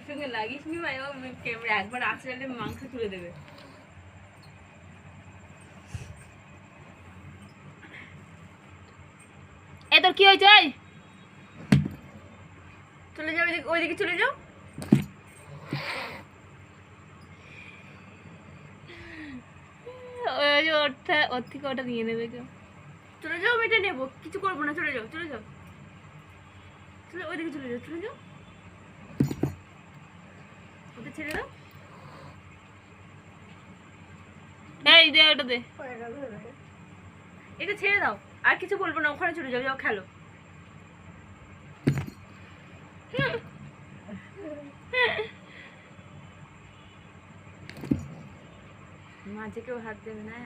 সঙ্গে লাগিস নি ভাই, ও একবার আঁচড়ালে মাংস তুলে দেবে। এ তোর কি হয়েছে? চলে যাও ওইদিকে চলে যাও। ওর থেকে ওটা নিয়ে নেবে কেউ। চলে যাও, আমি এটা নেবো, কিছু করবো না, চলে যাও চলে যাও, চলে ওইদিকে চলে যাও, চলে যাও, ওটা ছেড়ে দাও। এই দে, ওটা দে, এটা ছেড়ে দাও, আর কিছু বলবো না, ওখানে চলে যাও, যাও খেলো। মাঝে কেউ হাত দেবে না।